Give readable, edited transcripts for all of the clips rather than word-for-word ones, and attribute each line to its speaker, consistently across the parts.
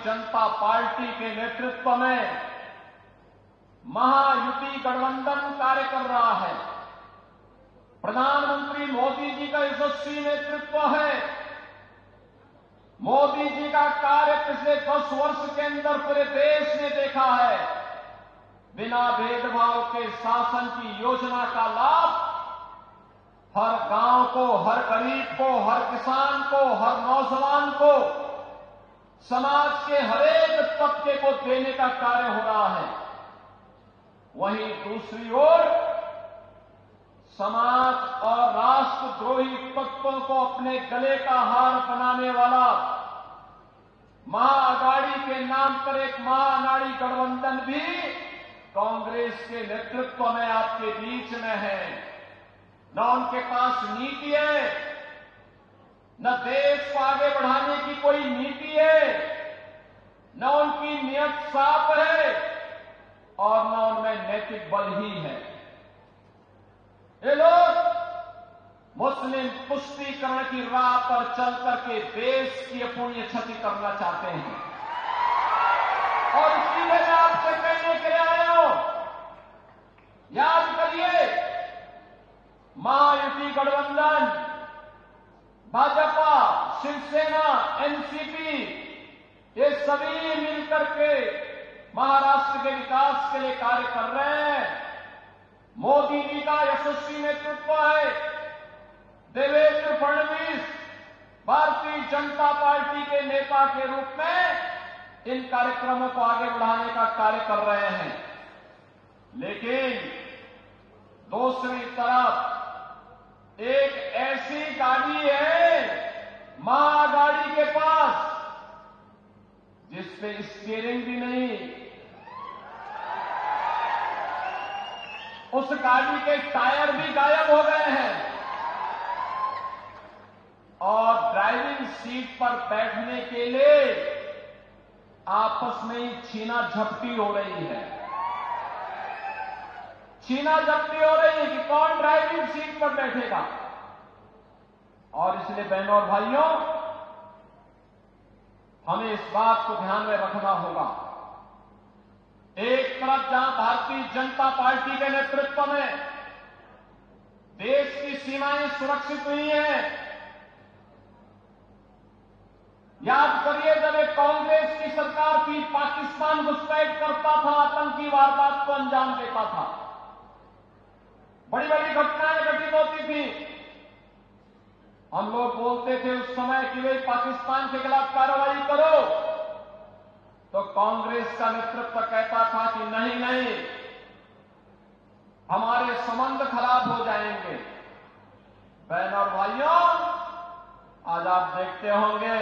Speaker 1: जनता party के नेतृत्व में महायुति गठबंधन कार्य कर रहा है। प्रधानमंत्री मोदी जी का यशस्वी नेतृत्व है। मोदी जी का कार्य पिछले 10 वर्ष के अंदर पूरे देश ने देखा है। बिना भेदभाव के शासन की योजना का लाभ हर गांव को, हर गरीब को, हर किसान को, हर नौजवान को, समाज के हरेक तबके को देने का कार्य हो रहा है। वहीं दूसरी ओर समाज और राष्ट्रद्रोही तत्वों को अपने गले का हार बनाने वाला महाअघाड़ी के नाम पर एक महाअनाड़ी गठबंधन भी कांग्रेस के नेतृत्व में आपके बीच में है। न उनके पास नीति है, न देश को आगे बढ़ाने की कोई नीति है, न उनकी नियत साफ है और न उनमें नैतिक बल ही है। ये लोग मुस्लिम तुष्टीकरण की राह पर चल करके देश की अपूर्णीय क्षति करना चाहते हैं और इसलिए मैं आपसे कहने के लिए आया हूं, याद करिए महायुति गठबंधन, भाजपा, शिवसेना, एनसीपी, ये सभी मिलकर के महाराष्ट्र के विकास के लिए कार्य कर रहे हैं। मोदी जी का यशस्वी नेतृत्व है। देवेंद्र फडणवीस भारतीय जनता पार्टी के नेता के रूप में इन कार्यक्रमों को आगे बढ़ाने का कार्य कर रहे हैं। लेकिन दूसरी तरफ एक ऐसी गाड़ी है महागाड़ी के पास जिसपे स्टीयरिंग भी नहीं, उस गाड़ी के टायर भी गायब हो गए हैं और ड्राइविंग सीट पर बैठने के लिए आपस में ही छीना झपटी हो रही है। छीना झपटी हो रही है कि कौन ड्राइविंग सीट पर बैठेगा। और इसलिए बहनों और भाइयों, हमें इस बात को ध्यान में रखना होगा। एक तरफ जहां भारतीय जनता पार्टी के नेतृत्व में देश की सीमाएं सुरक्षित हुई हैं, याद करिए जब एक कांग्रेस की सरकार थी, पाकिस्तान घुसपैठ करता था, आतंकी वारदात को अंजाम देता था, बड़ी बड़ी घटनाएं घटित होती थी। हम लोग बोलते थे उस समय कि भाई पाकिस्तान के खिलाफ कार्रवाई करो, तो कांग्रेस का नेतृत्व कहता था कि नहीं नहीं, हमारे संबंध खराब हो जाएंगे। बहनों और भाइयों, आज आप देखते होंगे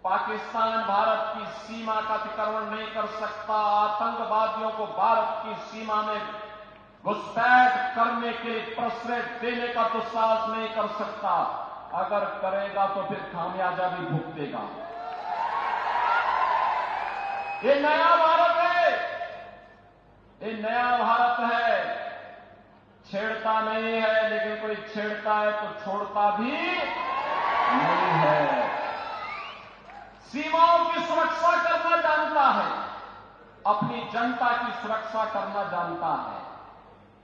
Speaker 1: पाकिस्तान भारत की सीमा का अतिक्रमण नहीं कर सकता, आतंकवादियों को भारत की सीमा में घुसपैठ करने के लिए प्रश्रय देने का दुस्साहस नहीं कर सकता। अगर करेगा तो फिर खामियाजा भी भुगतेगा। ये नया भारत है, ये नया भारत है। छेड़ता नहीं है, लेकिन कोई छेड़ता है तो छोड़ता भी नहीं है। सीमाओं की सुरक्षा करना जानता है, अपनी जनता की सुरक्षा करना जानता है।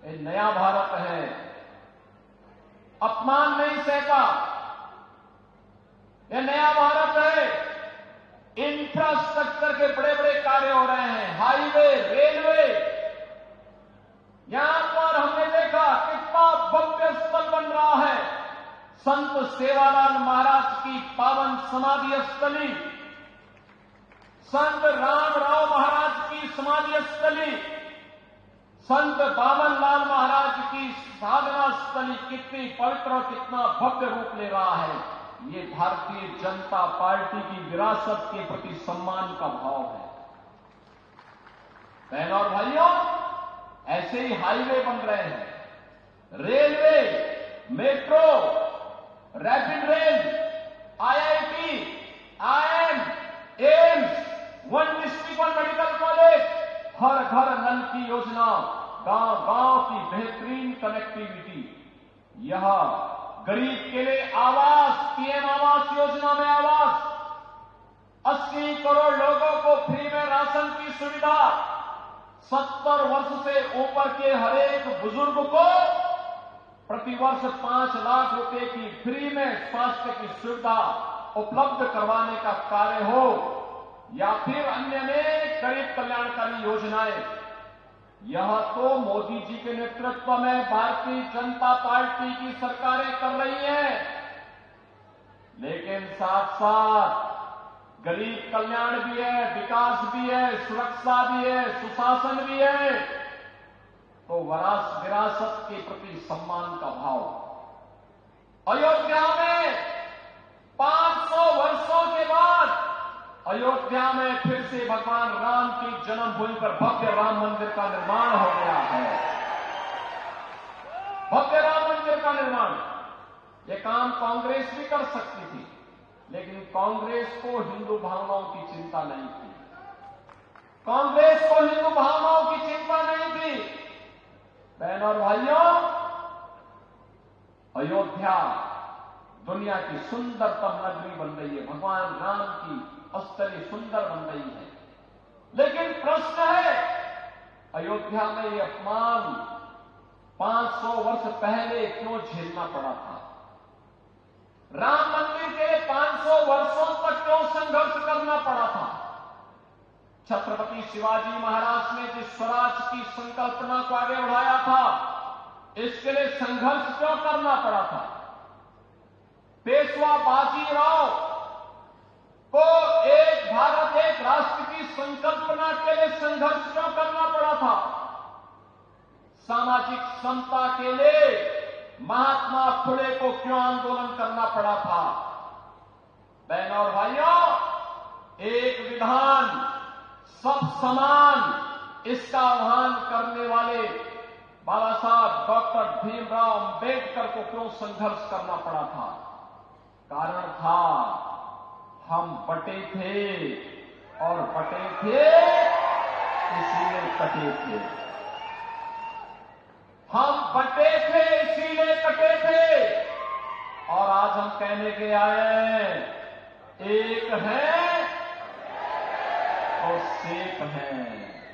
Speaker 1: ये नया भारत है। अपमान नहीं सहता, ये नया भारत है। इंफ्रास्ट्रक्चर के बड़े बड़े कार्य हो रहे हैं, हाईवे, रेलवे। यहां पर हमने देखा कितना भव्य स्थल बन रहा है। संत सेवालाल महाराज की पावन समाधि स्थली, संत रामराव महाराज की समाधि स्थली, संत बामनलाल महाराज की साधना स्थली कितनी पवित्र और कितना भव्य रूप ले रहा है। ये भारतीय जनता पार्टी की विरासत के प्रति सम्मान का भाव है। बहनों और भाइयों, ऐसे ही हाईवे बन रहे हैं, railway, metro, rapid rail, IIT, IIM, AIIMS, one district one medical college, हर घर नल की योजना, गांव गांव की बेहतरीन कनेक्टिविटी, यह गरीब के लिए आवास, पीएम आवास योजना में आवास, 80 करोड़ पेंशन की सुविधा 70 वर्ष से ऊपर के हरेक बुजुर्ग को प्रतिवर्ष 5 लाख रुपए की फ्री में स्वास्थ्य की सुविधा उपलब्ध करवाने का कार्य हो या फिर अन्य अनेक गरीब कल्याणकारी योजनाएं, यह तो मोदी जी के नेतृत्व में भारतीय जनता पार्टी की सरकारें कर रही हैं। लेकिन साथ साथ गरीब कल्याण भी है, विकास भी है, सुरक्षा भी है, सुशासन भी है, तो विरासत के प्रति सम्मान का भाव। अयोध्या में 500 वर्षों के बाद अयोध्या में फिर से भगवान राम की जन्मभूमि पर भव्य राम मंदिर का निर्माण हो गया है। भव्य राम मंदिर का निर्माण, यह काम कांग्रेस भी कर सकती थी, लेकिन कांग्रेस को हिंदू भावनाओं की चिंता नहीं थी। कांग्रेस को हिंदू भावनाओं की चिंता नहीं थी। बहनों और भाइयों, अयोध्या दुनिया की सुंदरतम नगरी बन रही है, भगवान राम की स्थली सुंदर बन रही है। लेकिन प्रश्न है, अयोध्या में यह अपमान 500 वर्ष पहले क्यों झेलना पड़ा था? राम मंदिर के 500 वर्षों तक क्यों संघर्ष करना पड़ा था? छत्रपति शिवाजी महाराज ने जिस स्वराज की संकल्पना को आगे बढ़ाया था, इसके लिए संघर्ष क्यों करना पड़ा था? पेशवा बाजीराव को एक भारत एक राष्ट्र की संकल्पना के लिए संघर्ष क्यों करना पड़ा था? सामाजिक समता के लिए महात्मा फुले को क्यों आंदोलन करना पड़ा था? बहनों और भाइयों, एक विधान सब समान, इसका आह्वान करने वाले बाबा साहब डॉक्टर भीमराव अंबेडकर को क्यों संघर्ष करना पड़ा था? कारण था, हम बटे थे और बटे थे इसलिए कटे थे। हम बटे थे इसीलिए कटे थे। और आज हम कहने के आए, एक है और सेठ है।